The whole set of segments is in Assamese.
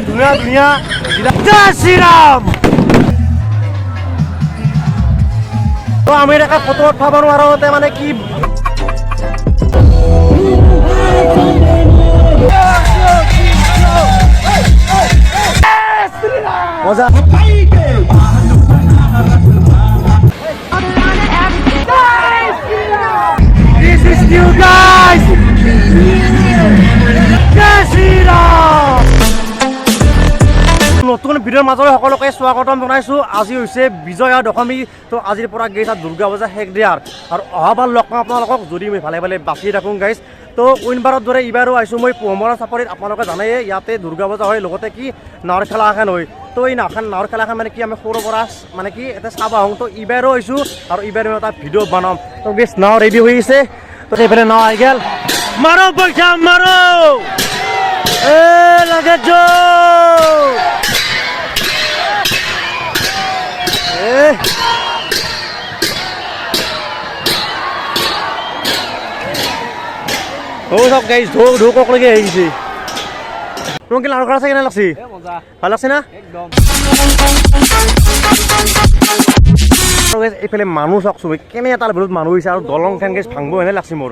ধুনীয়া জয় শ্ৰীৰাম। তো আমি এটা ফটো উঠাব নোৱাৰো মানে কি মজা। This is you guys. Jai Shri Ram. নতুন ভিডিঅ'ৰ মাজৰে সকলোকে স্বাগতম জনাইছোঁ। আজি হৈছে বিজয়া দশমী। তো আজিৰ পৰা গাইছ দুৰ্গা পূজা শেষ দিয়াৰ আৰু অহাবাৰ লগ পাম আপোনালোকক যদি মই ভালে ভালে বাচি থাকোঁ গাইছ। তো অইনবাৰৰ দৰে এইবাৰো আহিছোঁ মই পোহমৰা চাপৰিত। আপোনালোকে জানেই ইয়াতে দুৰ্গা পূজা হয়, লগতে কি নাৱৰ খেলা এখন হয়। তো এই নাৱৰ খেলাখন মানে কি আমি সৰুৰ পৰা মানে কি এটা চাব আহোঁ। তো এইবাৰো আহিছোঁ আৰু এইবাৰো এটা ভিডিঅ' বনাম। তো গাইছ নাও ৰেডি হৈ আছে। তো এইফালে নাও আহি গ'ল। মাৰো পইচা মাৰো লাগে সব গাইছ ঢৌকক লাগি আহিছে। তোমাক কি লাড়ু খাৰা চাই কেনে লাগছি? ভাল লাগছে না? এইফালে মানুহ চাওকচোন কেনে এটা বিৰোধ মানুহ হৈছে আৰু দলংখন গেছ ভাঙব এনে লাগছে মোৰ।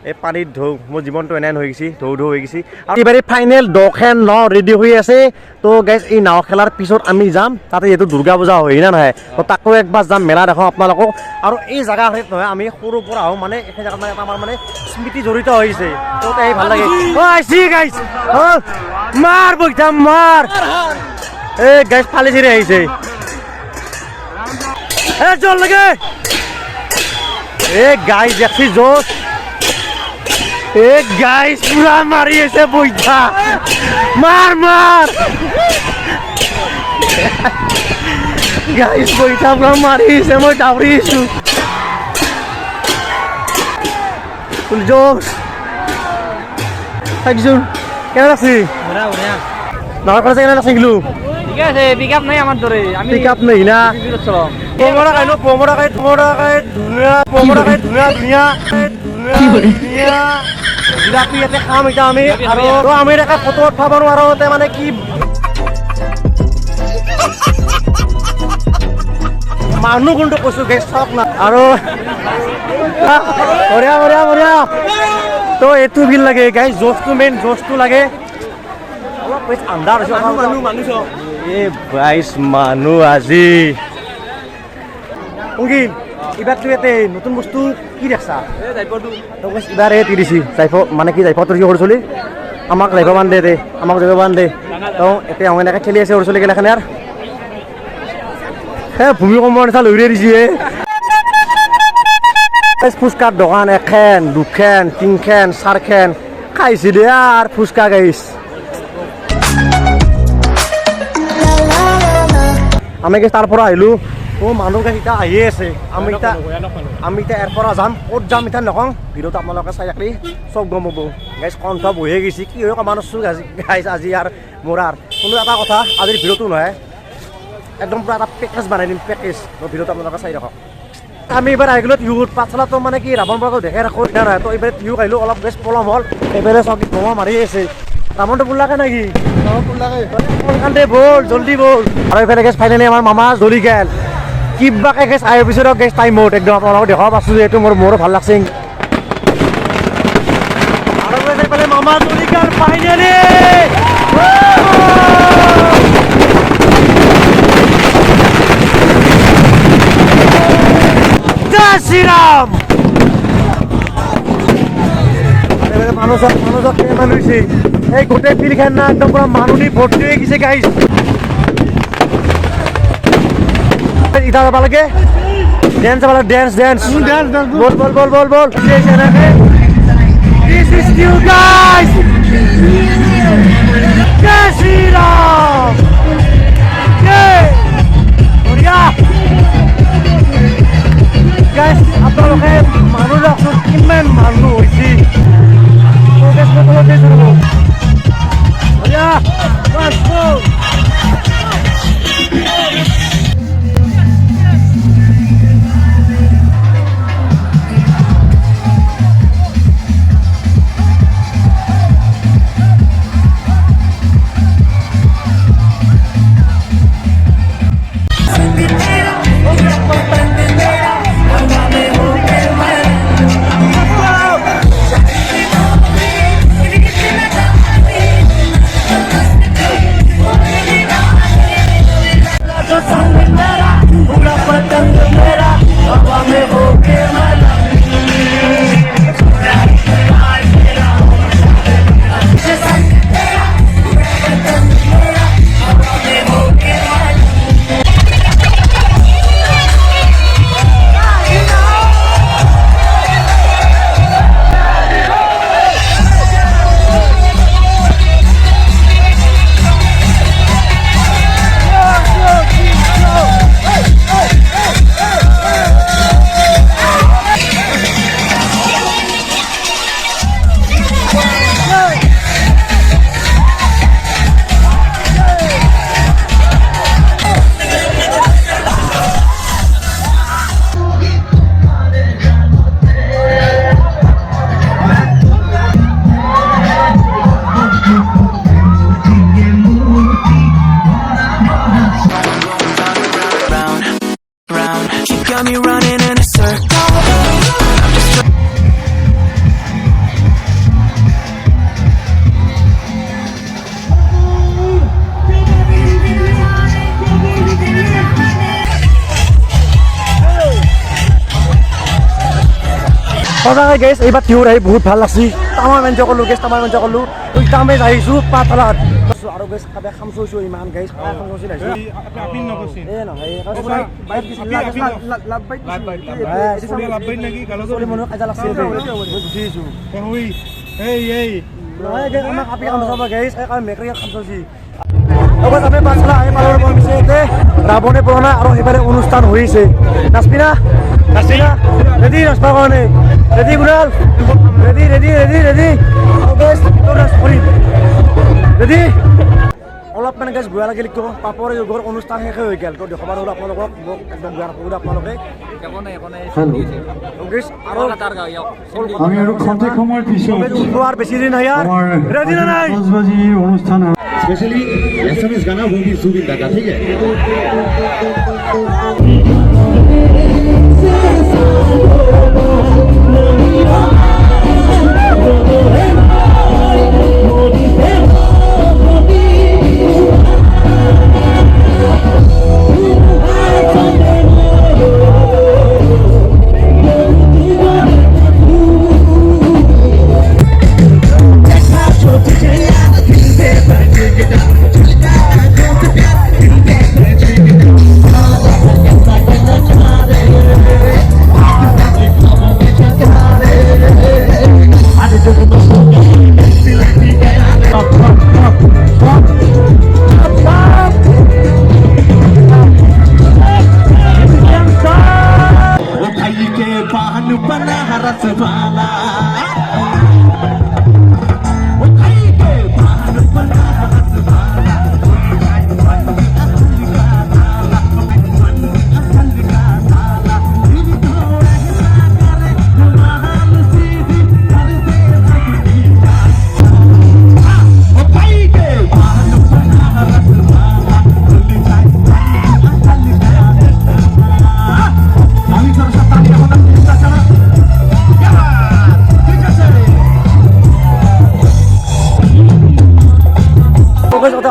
এই পানীত মোৰ জীৱনটো এনে হৈ গৈছে, ঢৌ হৈ গৈছে। আৰু এইবাৰে ফাইনেল দখন নাও ৰেডি হৈ আছে। তো গাইজ এই নাও খেলাৰ পিছত আমি যাম তাতে যিহেতু দুৰ্গা পূজা হয় না নহয়। তো তাকো একবাৰ যাম, মেলা দেখাওঁ আপোনালোকক। আৰু এই জেগাখিনিত নহয় আমি সৰুৰ পৰা আহোঁ, মানে এইখিনি জেগাত মানে আমাৰ মানে স্মৃতি জড়িত হৈছে। তো তাই ভাল লাগে। আহিছে গাইজ, মাৰ বৈঠা মাৰ। এই গাইজ ফালি চিৰি আহিছে। জল লাগে গাইজ দেখছি জোশ। গাইজ পুৰা মাৰি আছে বৈঠা, মাৰ মাৰ। গাইজ বৈঠা পুৰা মাৰি আছে, মই দাউৰি আছো। জোশ থাকিছোন কেনে লাগছি? নাৱৰ পৰা কেনে লাগছি গিলো? ঠিক আছে, পিক আপ নাই আমার ধরে। আমি পিক আপ নেই না পোমরা খাইলো পোমরা খাই ধুনীয়া পোমরা খাই ধুনীয়া জিলাপি ইয়াতে খাম এতিয়া আমি। আৰু আমি এটা ফটো উঠাব নোৱাৰো মানে কি মানুহ কোনটো কৈছো গেছ চাওক না। আৰু বঢ়িয়া বঢ়িয়া বঢ়িয়া। তো এইটো বিল লাগে গাইজ, জোচটো মেইন জোচটো লাগে। অলপ বেছ আন্ধাৰ হৈছে মানুহ চাওক। বাইছ মানুহ আজি অংকিল এইবাৰ তুই ইয়াতে নতুন বস্তু কি দেখছা? এইবাৰ এই দিছি জাইফ মানে কি জাইফৰ সৰু চলি আমাক জাইফ বান দে আমাক জাইফ বান দে। তো এতিয়া অং এনেকৈ খেলি আছে সৰু চলি গেলাখানে আৰু ভূমিকম্পৰ নিচিনা লৈ দিছে। ফুচকাৰ দোকান এখন দুখন তিনিখন চাৰিখন খাইছে দে আৰু ফুচকা গাইছ। আমি তাৰ পৰা আহিলোঁ। মানুহ এতিয়া আহিয়ে আছে। আমি এতিয়া ইয়াৰ পৰা যাম, ক'ত যাম এতিয়া নকওঁ, ভিডিঅ'টো আপোনালোকে চাই থাকি চব গম পাব। গাইজ কণ্ঠ বহিয়ে গৈছে, কি হয় কমানো গাইজ আজি আৰু মোৰাৰ কোনো এটা কথা আজিৰ ভিডিঅ'টো নহয়, একদম পূৰা এটা পেকেজ বনাই দিম, পেকেজ। ভিডিঅ'টো আপোনালোকে চাই থাকক। আমি এইবাৰ আহি গ'লো টিহুত পাঠশালাটো মানে কি ৰাৱণ পৰা দেখাই ৰাখোঁ এতিয়া নহয়। তো এইবাৰ টিহু আহিলোঁ, অলপ বেছ পলম হ'ল। এইবাৰে চকী বোমা মাৰি আছে। ৰাৱণটো পুৰলাকে নেকি? দে বল জলদি বল। আৰু এইফালে গেছ ফাইনেলি আমাৰ মামা জ্বলি গেল কিবাকে গেছ আহি পিছত গেছ টাইমত একদম আপোনালোকক দেখাব পাইছোঁ যিহেতু মোৰো ভাল লাগছে। আৰু এইফালে মামা জ্বলি গেল ফাইনেলি। জয় শ্ৰীৰাম। মানুহ চাওক কিমান হৈছে। এই গোটেই ফিল্ডখন না একদম পুৰা মানুহ দি ভৰ্তি হৈ গৈছে গাইজ। ইটা যাব লাগে ডেন্স যাব লাগে, ডেন্স বল বল বল বল বল। This is you guys. জয় শ্ৰীৰাম। বঢ়িয়া গাইজ। আপোনালোকে মানুহ যাওকচোন কিমান মানুহ হৈছে। সঁচাকৈ গাইছ এইবাৰ টিউৰ আহি বহুত ভাল লাগছি তামাম এনজয় কৰিলোঁ গাইছ তামাম এনজয় কৰিলোঁ আমি আহিছোঁ পাঠশালাত আৰু গাইছ কাবে খাম চৈছোঁ ইমান গাইছ খাম চৈছিল আহিছোঁ এই নহয় চলি মানুহ কাজা লাগছে গুচি আহিছোঁ নহয় গাইছ আমাক আপি খাম চাব গাইছ সেইকাৰণে মেকৰিয়াত খাম চৈছি লগত আমি পাঠশালা আহি পালোঁ পিছে ইয়াতে ৰাৱণে পুৰণা আৰু সেইফালে অনুষ্ঠান হৈছে নাচবি না ৰেডি নাচবৰ কাৰণে ৰেডি গুণাল ৰেডি ৰেডি অলপ মানে গাইছ বেয়া লাগিল কিয় পাপৰ যুগৰ অনুষ্ঠান শেষ হৈ গ'ল তো দেখুৱাব হ'লো আপোনালোকক মোক একদম বেয়া নকৰিব আপোনালোকে আমি আৰু খন্তেক সময়ৰ পিছত উঠোৱাৰ বেছি দিন নাই ইয়াৰ ৰেডি না নাই 10 বাজিৰ অনুষ্ঠান स्पेशली एसएमएस गाना वो भी सूबी लगा ठीक है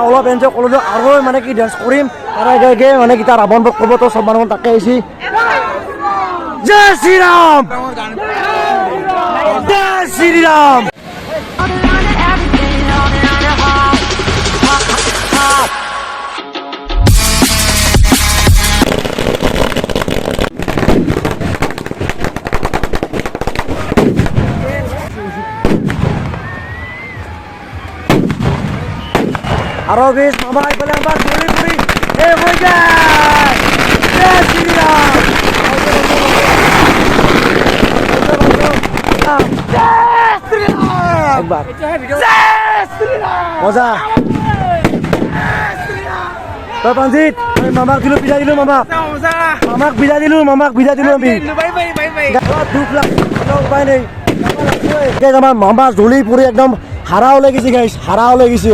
অলপ এনজয় কৰিলোঁ আৰু মানে কি ডান্স কৰিম তাৰে আগে মানে কি তাৰ ৰাৱণ ক'ব তো চব মানুহ তাকে আহিছে জয় শ্ৰীৰাম জয় শ্ৰীৰাম আৰু বেশ মামা এইফালে আমাৰ ঘূৰি ঘূৰি এই হৈ যায় জয় শ্ৰীৰাম একবাৰ মজা তই পঞ্জিত আমি মামাক দিলোঁ বিদায় দিলোঁ মামাক বিদায় দিলোঁ আমি দুখ লাগে উপায় নেই আমাৰ মামা জ্বলি পৰি একদম হাৰাও লাগিছে গাইছ হাৰাও লাগিছে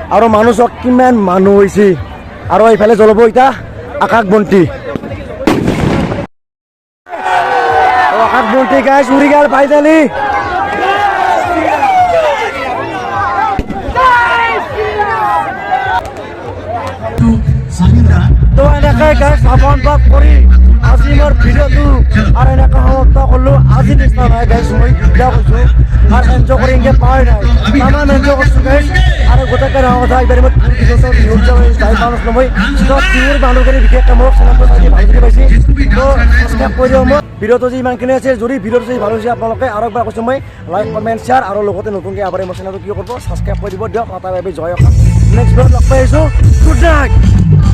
আৰু মানুহ চক কিমান মানুহ হৈছে আৰু এইফালে জ্বলাব এতিয়া আকাশ বন্তি আকাশ বন্তি গাইছ উৰি গ'ল ফাইনেলি তো এনেকৈ গাইছ চাবন বাদ কৰি আজি মোৰ ভিডিঅ'টো আৰু এনেকৈ সমাপ্ত কৰিলোঁ আজি নিচিনা নাই গাইছ মই ভিডিঅ' কৈছোঁ আৰু এনজয় কৰি এনেকৈ পাই নাই তামান এনজয় কৰিছোঁ গাইছ আৰু গোটেইকে ডাঙৰ কথা এইবাৰ মই মই টিউৰ মানুহখিনি বিশেষকৈ মোক চেনেলটো চাই ভালকৈ পাইছে তো ছাবস্ক্ৰাইব কৰি দিওঁ মই ভিডিঅ'টো যে ইমানখিনি আছে যদি ভিডিঅ'টো যদি ভাল হৈছে আপোনালোকে আৰু একবাৰ কৈছোঁ মই লাইক কমেণ্ট শ্বেয়াৰ আৰু লগতে নতুনকৈ আবাৰ মোৰ চেনেলটো কি কৰিব ছাবস্ক্ৰাইব কৰি দিব দিয়ক এটা বাবে জয় অসম নেক্সট ভিডিঅ'ত লগ পাই আহিছোঁ গুড নাইট